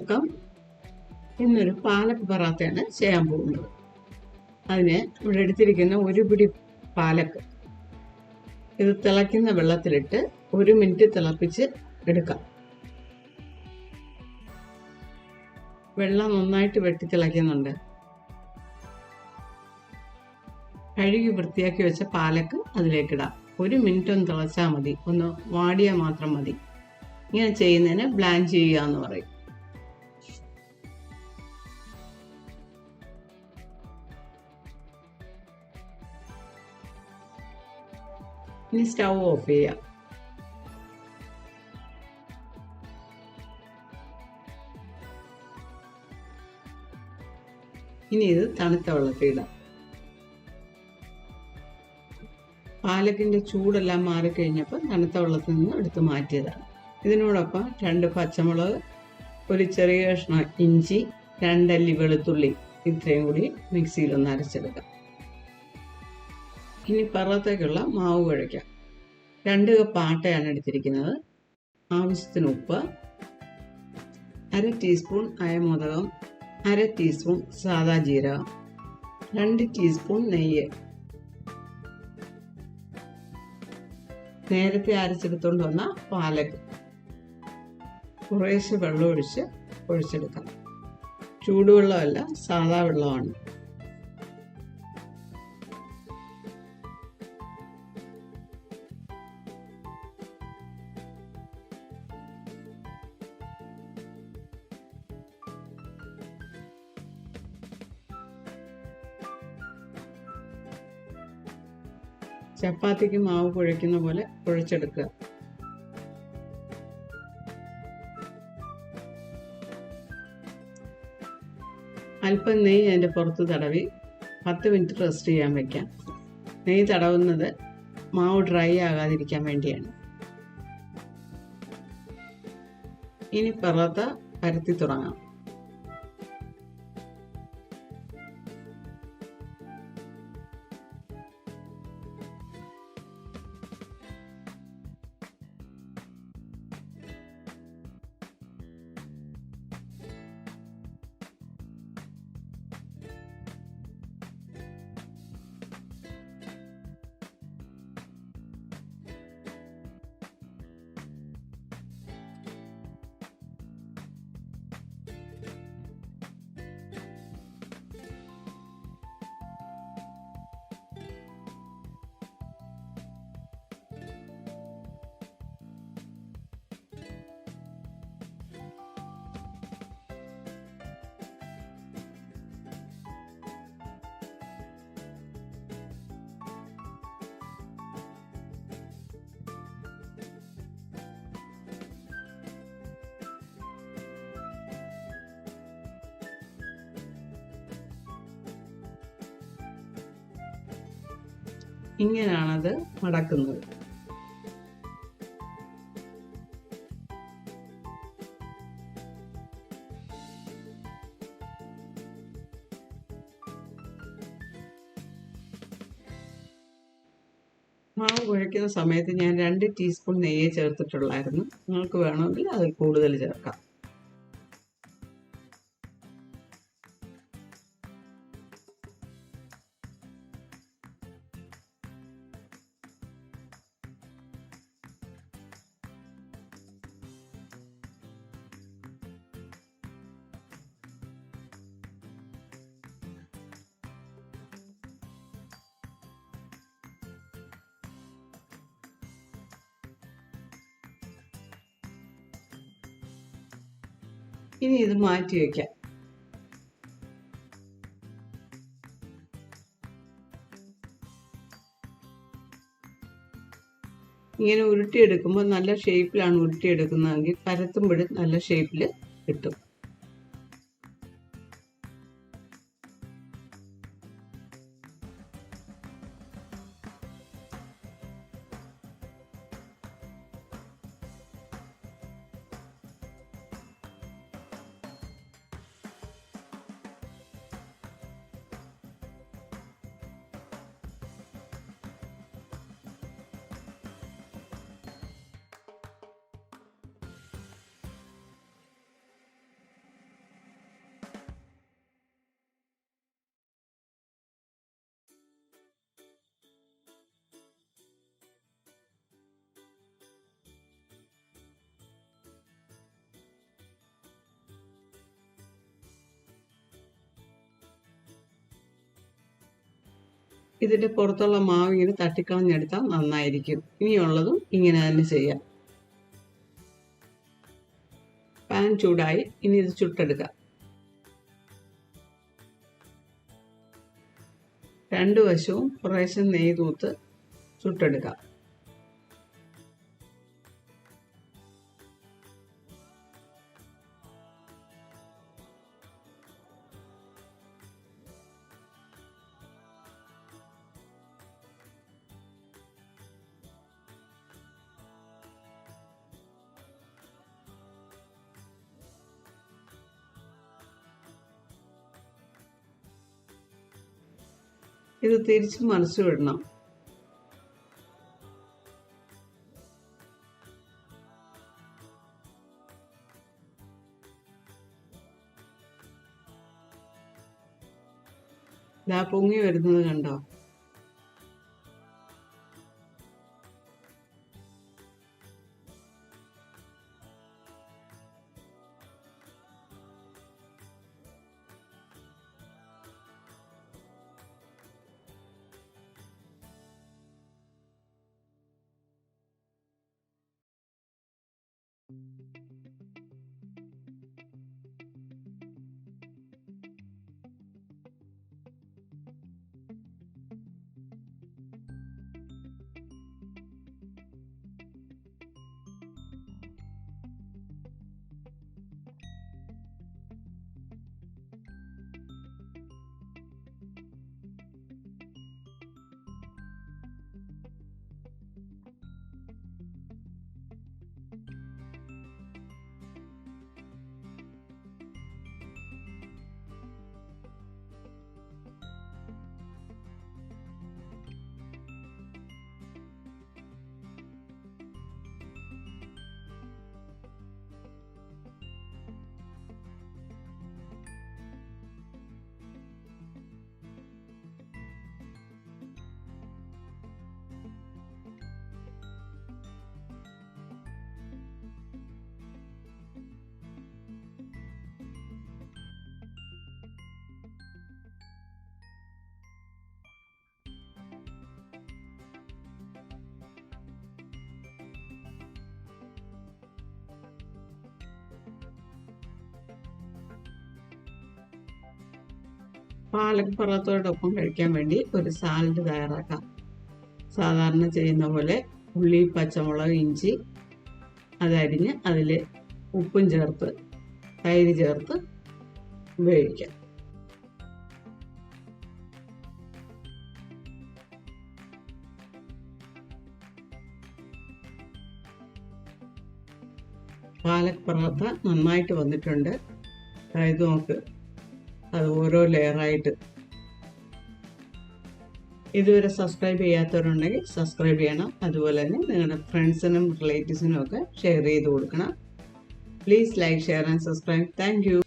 Welcome. ഇന്നൊരു പാലക് പറാത്തയാണ് ചെയ്യാൻ പോകുന്നത്. അതിന് ഇവിടെ എടുത്തിരിക്കുന്ന ഒരു പിടി പാലക്ക് ഇത് തിളയ്ക്കുന്ന വെള്ളത്തിലിട്ട് 1 മിനിറ്റ് തിളപ്പിച്ച് എടുക്കാം. വെള്ളം നന്നായിട്ട് വെട്ടി തിളയ്ക്കുന്നുണ്ട്. കഴുകി വൃത്തിയാക്കി വെച്ച പാലക്ക് അതിലേക്കിടാം. 1 മിനിറ്റ് ഒന്ന് തിളച്ചാൽ മതി, ഒന്ന് വാടിയാൽ മാത്രം മതി. ഇങ്ങനെ ചെയ്യുന്നതിന് ബ്ലാൻഡ് ചെയ്യുക എന്ന് പറയും. ഇനി സ്റ്റൗ ഓഫ് ചെയ്യാം. ഇനി ഇത് തണുത്ത വെള്ളത്തിൽ ഇടാം. പാലക്കിൻ്റെ ചൂടെല്ലാം മാറിക്കഴിഞ്ഞപ്പോൾ തണുത്ത വെള്ളത്തിൽ നിന്ന് എടുത്ത് മാറ്റിയതാണ്. ഇതിനോടൊപ്പം 2 പച്ചമുളക്, ഒരു ചെറിയ കഷ്ണം ഇഞ്ചി, 2 അല്ലി വെളുത്തുള്ളി ഇത്രയും കൂടി മിക്സിയിലൊന്ന് അരച്ചെടുക്കാം. ഇനി പറാത്തയ്ക്കുള്ള മാവ് കുഴയ്ക്കാം. 2 കപ്പ് ആട്ടയാണ് എടുത്തിരിക്കുന്നത്. ആവശ്യത്തിന് ഉപ്പ്, 1/2 ടീസ്പൂൺ അയമോദകം, 1/2 ടീസ്പൂൺ സാദാ ജീരകം, 2 ടീസ്പൂൺ നെയ്യ്. നേരത്തെ അരച്ചെടുത്തുകൊണ്ട് വന്ന പാലക്ക് കുറേശ്ശെ വെള്ളം ഒഴിച്ചെടുക്കാം. ചൂടുവെള്ളമല്ല, സാദാ വെള്ളമാണ്. ചപ്പാത്തിക്ക് മാവ് കുഴയ്ക്കുന്ന പോലെ കുഴച്ചെടുക്കുക. അല്പം നെയ്യ് അതിൻ്റെ പുറത്ത് തടവി 10 മിനിറ്റ് റെസ്റ്റ് ചെയ്യാൻ വയ്ക്കാം. നെയ്യ് തടവുന്നത് മാവ് ഡ്രൈ ആകാതിരിക്കാൻ വേണ്ടിയാണ്. ഇനി പറാത്ത പരത്തി തുടങ്ങാം. ഇങ്ങനെയാണത് മടക്കുന്നത്. മാവ് കുഴയ്ക്കുന്ന സമയത്ത് ഞാൻ 2 ടീസ്പൂൺ നെയ്യ് ചേർത്തിട്ടുള്ളായിരുന്നു. നിങ്ങൾക്ക് വേണമെങ്കിൽ അതിൽ കൂടുതൽ ചേർക്കാം. ഇനി ഇത് മാറ്റി വയ്ക്കാം. ഇങ്ങനെ ഉരുട്ടിയെടുക്കുമ്പോൾ നല്ല ഷേപ്പിലാണ് ഉരുട്ടിയെടുക്കുന്നതെങ്കിൽ പരത്തുമ്പോഴും നല്ല ഷേപ്പിൽ കിട്ടും. ഇതിൻ്റെ പുറത്തുള്ള മാവ് ഇങ്ങനെ തട്ടിക്കളഞ്ഞെടുത്താൽ നന്നായിരിക്കും. ഇനിയുള്ളതും ഇങ്ങനെ തന്നെ ചെയ്യാം. പാൻ ചൂടായി, ഇനി ഇത് ചുട്ടെടുക്കാം. 2 വശവും കുറേശ്ശെ നെയ്യ് തൂത്ത് ചുട്ടെടുക്കാം. ഇത് തിരിച്ച് മറിച്ച് വിടണം. ഇതാ പൊങ്ങി വരുന്നത് കണ്ടോ? പാലക് പറാത്തയോടൊപ്പം കഴിക്കാൻ വേണ്ടി ഒരു സാലഡ് തയ്യാറാക്കാം. സാധാരണ ചെയ്യുന്ന പോലെ ഉള്ളി, പച്ചമുളക്, ഇഞ്ചി അതരിഞ്ഞ് അതിൽ ഉപ്പും ചേർത്ത് തൈര് ചേർത്ത് ഉപയോഗിക്കാം. പാലക് പറാത്ത നന്നായിട്ട് വന്നിട്ടുണ്ട്. അതായത് നോക്ക്, അത് ഓരോ ലെയറായിട്ട്. ഇതുവരെ സബ്സ്ക്രൈബ് ചെയ്യാത്തവരുണ്ടെങ്കിൽ സബ്സ്ക്രൈബ് ചെയ്യണം. അതുപോലെ തന്നെ നിങ്ങളുടെ ഫ്രണ്ട്സിനും റിലേറ്റീവ്സിനും ഒക്കെ ഷെയർ ചെയ്ത് കൊടുക്കണം. Please like, share and subscribe. Thank you.